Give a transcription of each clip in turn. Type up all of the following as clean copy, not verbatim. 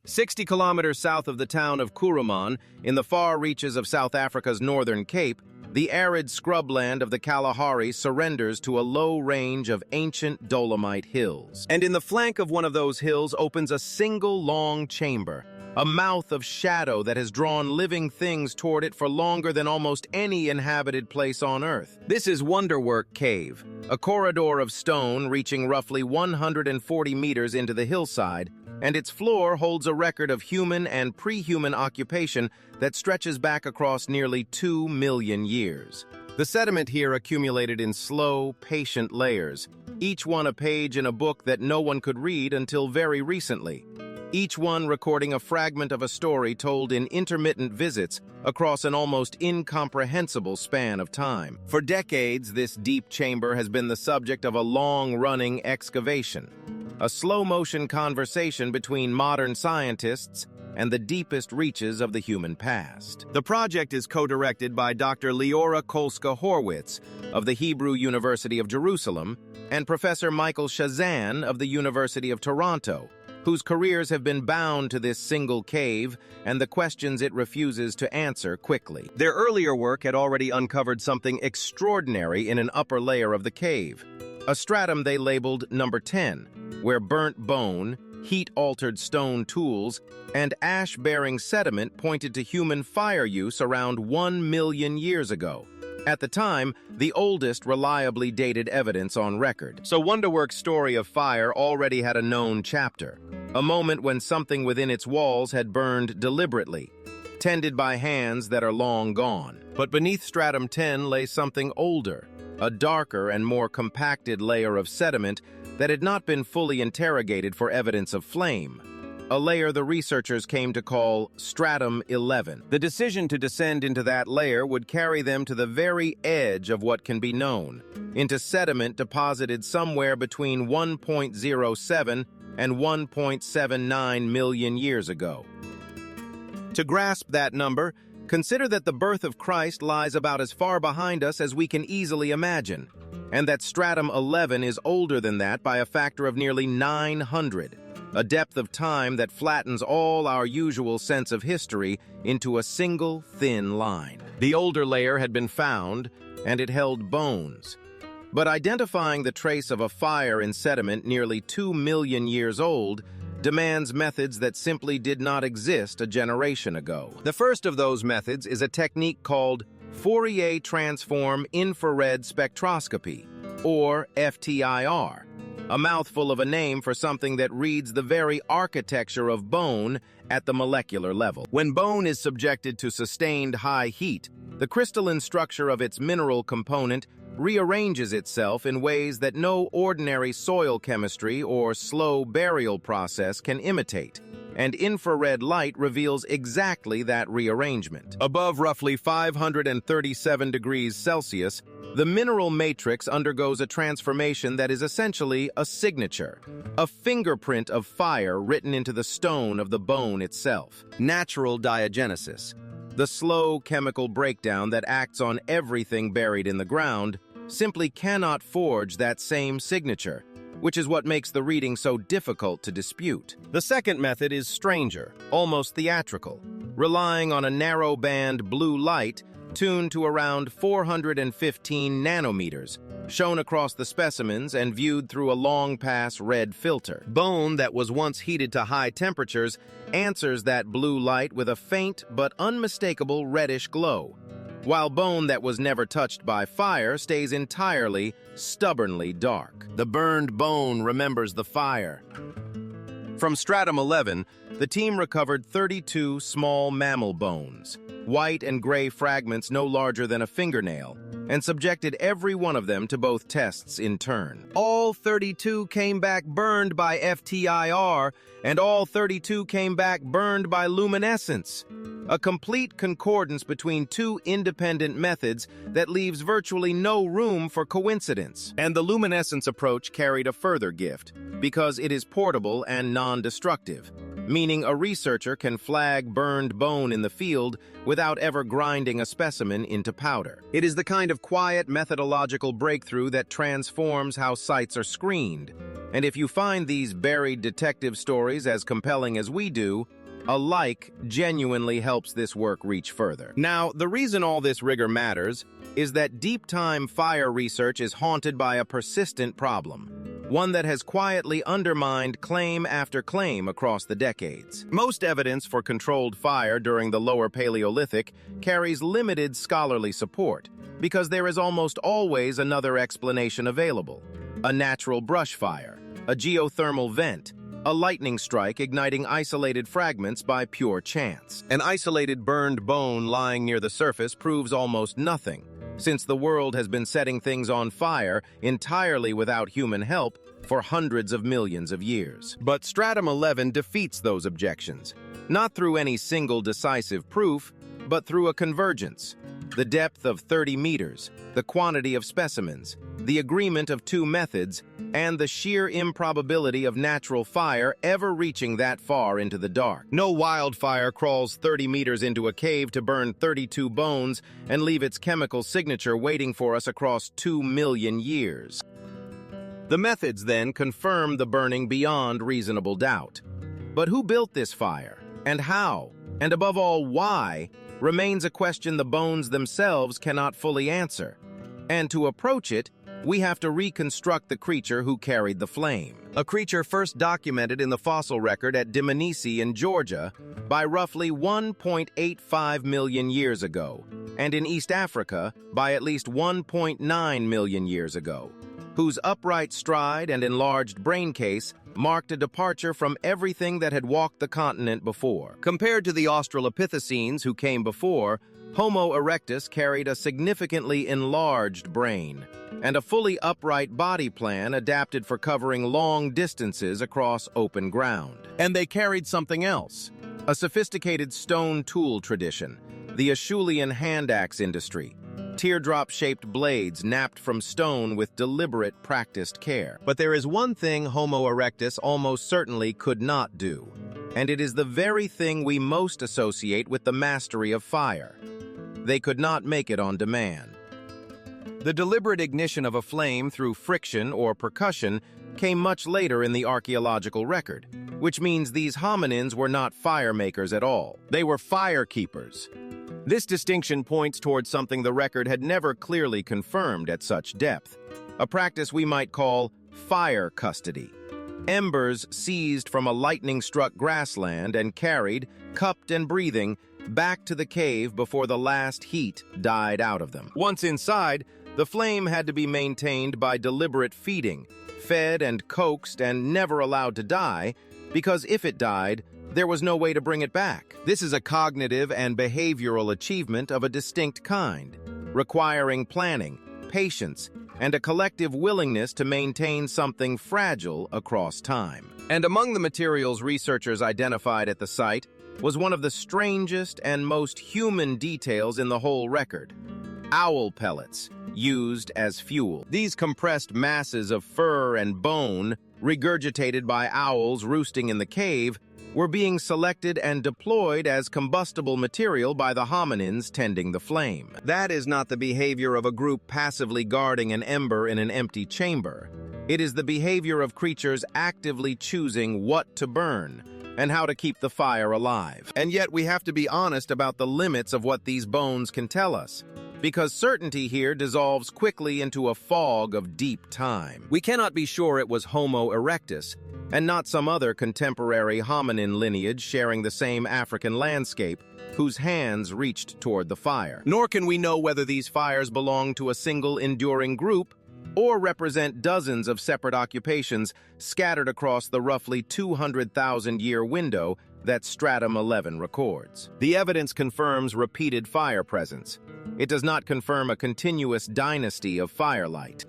60 kilometers south of the town of Kuruman, in the far reaches of South Africa's northern Cape, the arid scrubland of the Kalahari surrenders to a low range of ancient Dolomite hills. And in the flank of one of those hills opens a single long chamber, a mouth of shadow that has drawn living things toward it for longer than almost any inhabited place on Earth. This is Wonderwerk Cave, a corridor of stone reaching roughly 140 meters into the hillside, and its floor holds a record of human and pre-human occupation that stretches back across nearly 2 million years. The sediment here accumulated in slow, patient layers, each one a page in a book that no one could read until very recently, each one recording a fragment of a story told in intermittent visits across an almost incomprehensible span of time. For decades, this deep chamber has been the subject of a long-running excavation, a slow-motion conversation between modern scientists and the deepest reaches of the human past. The project is co-directed by Dr. Leora Kolska-Horwitz of the Hebrew University of Jerusalem and Professor Michael Shazan of the University of Toronto, whose careers have been bound to this single cave and the questions it refuses to answer quickly. Their earlier work had already uncovered something extraordinary in an upper layer of the cave, a stratum they labeled number 10, where burnt bone, heat-altered stone tools, and ash-bearing sediment pointed to human fire use around 1 million years ago. At the time, the oldest reliably dated evidence on record. So Wonderwerk's story of fire already had a known chapter, a moment when something within its walls had burned deliberately, tended by hands that are long gone. But beneath Stratum 10 lay something older, a darker and more compacted layer of sediment that had not been fully interrogated for evidence of flame, a layer the researchers came to call Stratum 11. The decision to descend into that layer would carry them to the very edge of what can be known, into sediment deposited somewhere between 1.07 and 1.79 million years ago. To grasp that number, consider that the birth of Christ lies about as far behind us as we can easily imagine, and that Stratum 11 is older than that by a factor of nearly 900, a depth of time that flattens all our usual sense of history into a single thin line. The older layer had been found, and it held bones. But identifying the trace of a fire in sediment nearly 2 million years old demands methods that simply did not exist a generation ago. The first of those methods is a technique called Fourier Transform Infrared Spectroscopy, or FTIR, a mouthful of a name for something that reads the very architecture of bone at the molecular level. When bone is subjected to sustained high heat, the crystalline structure of its mineral component rearranges itself in ways that no ordinary soil chemistry or slow burial process can imitate, and infrared light reveals exactly that rearrangement. Above roughly 537 degrees Celsius, the mineral matrix undergoes a transformation that is essentially a signature, a fingerprint of fire written into the stone of the bone itself. Natural diagenesis, the slow chemical breakdown that acts on everything buried in the ground, simply cannot forge that same signature, which is what makes the reading so difficult to dispute. The second method is stranger, almost theatrical, relying on a narrow-band blue light tuned to around 415 nanometers, shown across the specimens and viewed through a long-pass red filter. Bone that was once heated to high temperatures answers that blue light with a faint but unmistakable reddish glow, while bone that was never touched by fire stays entirely, stubbornly dark. The burned bone remembers the fire. From Stratum 11, the team recovered 32 small mammal bones, white and gray fragments no larger than a fingernail, and subjected every one of them to both tests in turn. All 32 came back burned by FTIR, and all 32 came back burned by luminescence. A complete concordance between two independent methods that leaves virtually no room for coincidence. And the luminescence approach carried a further gift, because it is portable and non-destructive, meaning a researcher can flag burned bone in the field without ever grinding a specimen into powder. It is the kind of quiet methodological breakthrough that transforms how sites are screened, And if you find these buried detective stories as compelling as we do, a like genuinely helps this work reach further. Now, the reason all this rigor matters is that deep-time fire research is haunted by a persistent problem, one that has quietly undermined claim after claim across the decades. Most evidence for controlled fire during the Lower Paleolithic carries limited scholarly support because there is almost always another explanation available: a natural brush fire, a geothermal vent, a lightning strike igniting isolated fragments by pure chance. An isolated burned bone lying near the surface proves almost nothing, since the world has been setting things on fire entirely without human help for hundreds of millions of years. But Stratum 11 defeats those objections, not through any single decisive proof, but through a convergence: the depth of 30 meters, the quantity of specimens, the agreement of two methods, and the sheer improbability of natural fire ever reaching that far into the dark. No wildfire crawls 30 meters into a cave to burn 32 bones and leave its chemical signature waiting for us across 2 million years. The methods then confirm the burning beyond reasonable doubt. But who built this fire? And how? And above all, why? Remains a question the bones themselves cannot fully answer. And to approach it, we have to reconstruct the creature who carried the flame. A creature first documented in the fossil record at Dmanisi in Georgia by roughly 1.85 million years ago, and in East Africa by at least 1.9 million years ago, whose upright stride and enlarged brain case marked a departure from everything that had walked the continent before. Compared to the Australopithecines who came before, Homo erectus carried a significantly enlarged brain and a fully upright body plan adapted for covering long distances across open ground. And they carried something else: a sophisticated stone tool tradition, the Acheulean hand axe industry, teardrop-shaped blades napped from stone with deliberate, practiced care. But there is one thing Homo erectus almost certainly could not do, and it is the very thing we most associate with the mastery of fire. They could not make it on demand. The deliberate ignition of a flame through friction or percussion came much later in the archaeological record, which means these hominins were not fire makers at all. They were fire keepers. This distinction points towards something the record had never clearly confirmed at such depth, a practice we might call fire custody. Embers seized from a lightning-struck grassland and carried, cupped and breathing, back to the cave before the last heat died out of them. Once inside, the flame had to be maintained by deliberate feeding, fed and coaxed and never allowed to die, because if it died, there was no way to bring it back. This is a cognitive and behavioral achievement of a distinct kind, requiring planning, patience, and a collective willingness to maintain something fragile across time. And among the materials researchers identified at the site was one of the strangest and most human details in the whole record: owl pellets, used as fuel. These compressed masses of fur and bone, regurgitated by owls roosting in the cave, were being selected and deployed as combustible material by the hominins tending the flame. That is not the behavior of a group passively guarding an ember in an empty chamber. It is the behavior of creatures actively choosing what to burn and how to keep the fire alive. And yet we have to be honest about the limits of what these bones can tell us, because certainty here dissolves quickly into a fog of deep time. We cannot be sure it was Homo erectus, and not some other contemporary hominin lineage sharing the same African landscape, whose hands reached toward the fire. Nor can we know whether these fires belong to a single enduring group or represent dozens of separate occupations scattered across the roughly 200,000-year window that Stratum 11 records. The evidence confirms repeated fire presence. It does not confirm a continuous dynasty of firelight.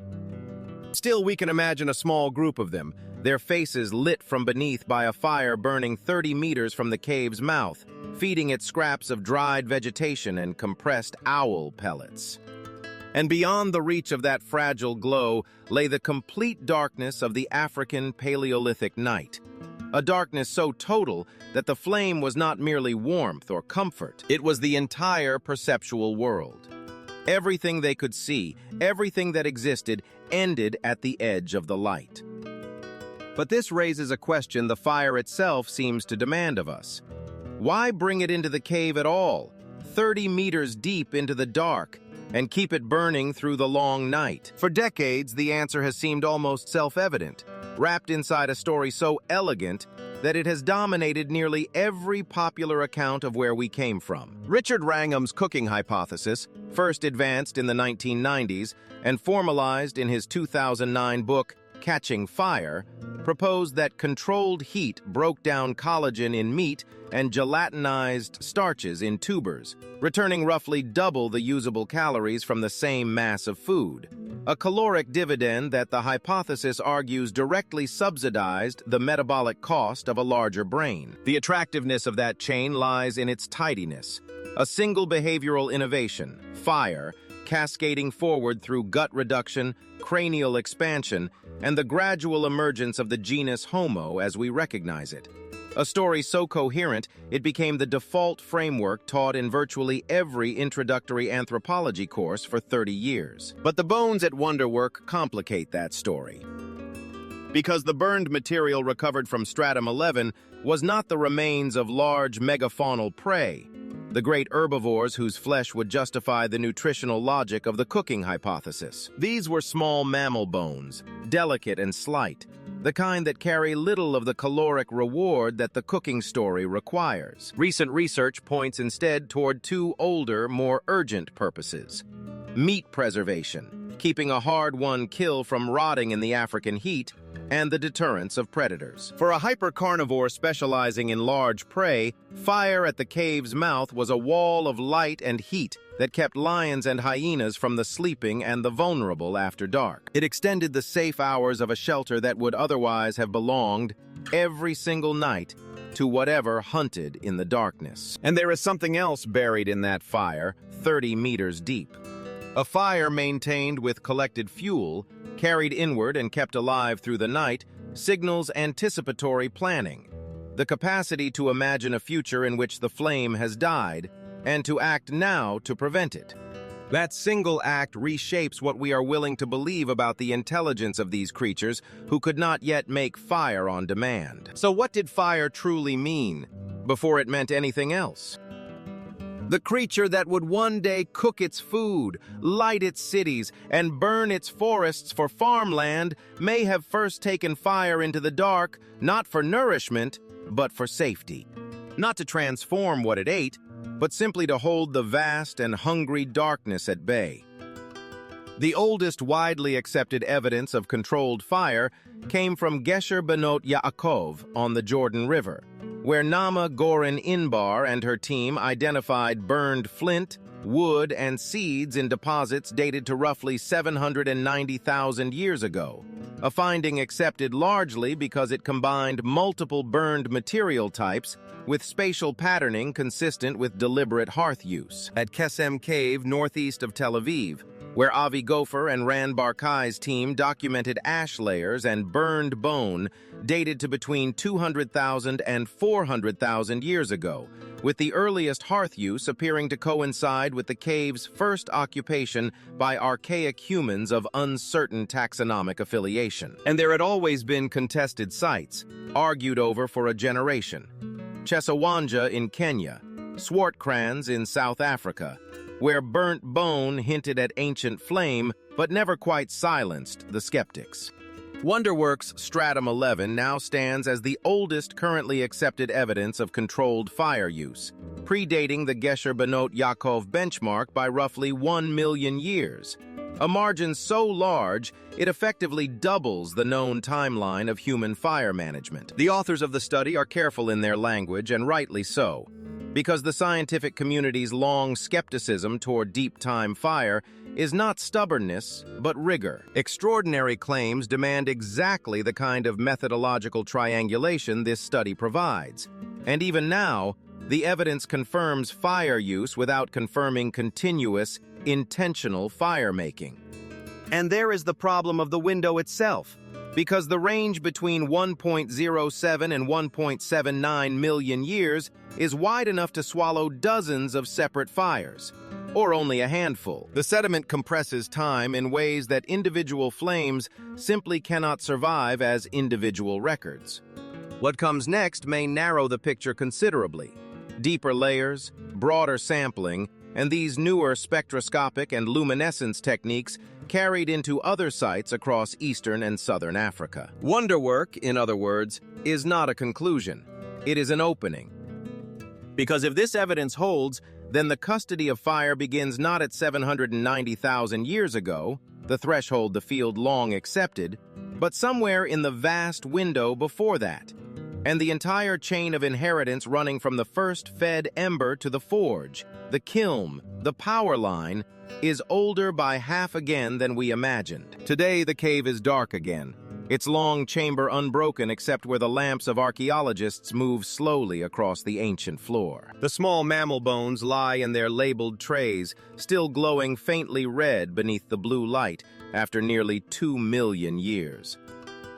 Still, we can imagine a small group of them, their faces lit from beneath by a fire burning 30 meters from the cave's mouth, feeding it scraps of dried vegetation and compressed owl pellets. And beyond the reach of that fragile glow lay the complete darkness of the African Paleolithic night, a darkness so total that the flame was not merely warmth or comfort, it was the entire perceptual world. Everything they could see, everything that existed, ended at the edge of the light. But this raises a question the fire itself seems to demand of us. Why bring it into the cave at all, 30 meters deep into the dark, and keep it burning through the long night? For decades, the answer has seemed almost self-evident, wrapped inside a story so elegant that it has dominated nearly every popular account of where we came from. Richard Wrangham's cooking hypothesis, first advanced in the 1990s and formalized in his 2009 book, Catching Fire, proposed that controlled heat broke down collagen in meat and gelatinized starches in tubers, returning roughly double the usable calories from the same mass of food. A caloric dividend that the hypothesis argues directly subsidized the metabolic cost of a larger brain. The attractiveness of that chain lies in its tidiness. A single behavioral innovation, fire, cascading forward through gut reduction, cranial expansion, and the gradual emergence of the genus Homo as we recognize it. A story so coherent, it became the default framework taught in virtually every introductory anthropology course for 30 years. But the bones at Wonderwerk complicate that story. Because the burned material recovered from Stratum 11 was not the remains of large megafaunal prey, the great herbivores whose flesh would justify the nutritional logic of the cooking hypothesis. These were small mammal bones, delicate and slight, the kind that carry little of the caloric reward that the cooking story requires. Recent research points instead toward two older, more urgent purposes. Meat preservation, keeping a hard-won kill from rotting in the African heat, and the deterrence of predators. For a hypercarnivore specializing in large prey, fire at the cave's mouth was a wall of light and heat that kept lions and hyenas from the sleeping and the vulnerable after dark. It extended the safe hours of a shelter that would otherwise have belonged, every single night, to whatever hunted in the darkness. And there is something else buried in that fire, 30 meters deep. A fire maintained with collected fuel, carried inward and kept alive through the night, signals anticipatory planning, the capacity to imagine a future in which the flame has died, and to act now to prevent it. That single act reshapes what we are willing to believe about the intelligence of these creatures who could not yet make fire on demand. So what did fire truly mean, before it meant anything else? The creature that would one day cook its food, light its cities, and burn its forests for farmland may have first taken fire into the dark, not for nourishment, but for safety. Not to transform what it ate, but simply to hold the vast and hungry darkness at bay. The oldest widely accepted evidence of controlled fire came from Gesher Benot Yaakov on the Jordan River, where Nama Goren Inbar and her team identified burned flint, wood, and seeds in deposits dated to roughly 790,000 years ago, a finding accepted largely because it combined multiple burned material types with spatial patterning consistent with deliberate hearth use. At Kesem Cave, northeast of Tel Aviv, where Avi Gopher and Ran Barkai's team documented ash layers and burned bone dated to between 200,000 and 400,000 years ago, with the earliest hearth use appearing to coincide with the cave's first occupation by archaic humans of uncertain taxonomic affiliation. And there had always been contested sites, argued over for a generation. Chesawanja in Kenya, Swartkrans in South Africa, where burnt bone hinted at ancient flame but never quite silenced the skeptics. Wonderwerk's Stratum 11 now stands as the oldest currently accepted evidence of controlled fire use, predating the Gesher Benot Yaakov benchmark by roughly 1 million years, a margin so large it effectively doubles the known timeline of human fire management. The authors of the study are careful in their language, and rightly so, because the scientific community's long skepticism toward deep-time fire is not stubbornness, but rigor. Extraordinary claims demand exactly the kind of methodological triangulation this study provides. And even now, the evidence confirms fire use without confirming continuous, intentional fire-making. And there is the problem of the window itself, because the range between 1.07 and 1.79 million years is wide enough to swallow dozens of separate fires. or only a handful. The sediment compresses time in ways that individual flames simply cannot survive as individual records. What comes next may narrow the picture considerably. Deeper layers, broader sampling, and these newer spectroscopic and luminescence techniques carried into other sites across eastern and southern Africa. Wonderwerk, in other words, is not a conclusion. It is an opening. Because if this evidence holds, then the custody of fire begins not at 790,000 years ago, the threshold the field long accepted, but somewhere in the vast window before that, and the entire chain of inheritance running from the first fed ember to the forge, the kiln, the power line, is older by half again than we imagined. Today, the cave is dark again, its long chamber unbroken except where the lamps of archaeologists move slowly across the ancient floor. The small mammal bones lie in their labeled trays, still glowing faintly red beneath the blue light after nearly 2 million years.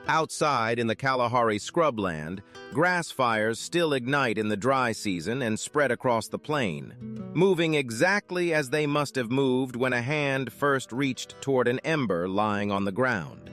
Outside in the Kalahari scrubland, grass fires still ignite in the dry season and spread across the plain, moving exactly as they must have moved when a hand first reached toward an ember lying on the ground.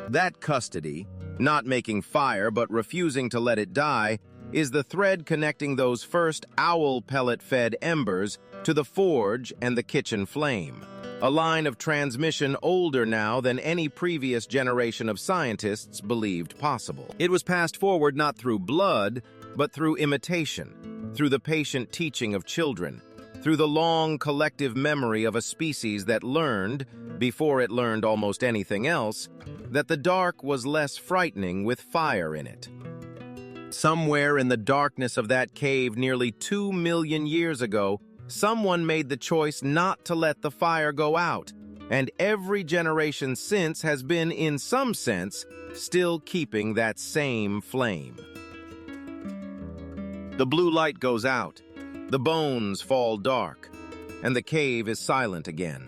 That custody, not making fire but refusing to let it die, is the thread connecting those first owl pellet-fed embers to the forge and the kitchen flame. A line of transmission older now than any previous generation of scientists believed possible. It was passed forward not through blood, but through imitation, through the patient teaching of children, through the long collective memory of a species that learned, before it learned almost anything else, that the dark was less frightening with fire in it. Somewhere in the darkness of that cave nearly 2 million years ago, someone made the choice not to let the fire go out, and every generation since has been, in some sense, still keeping that same flame. The blue light goes out, the bones fall dark, and the cave is silent again.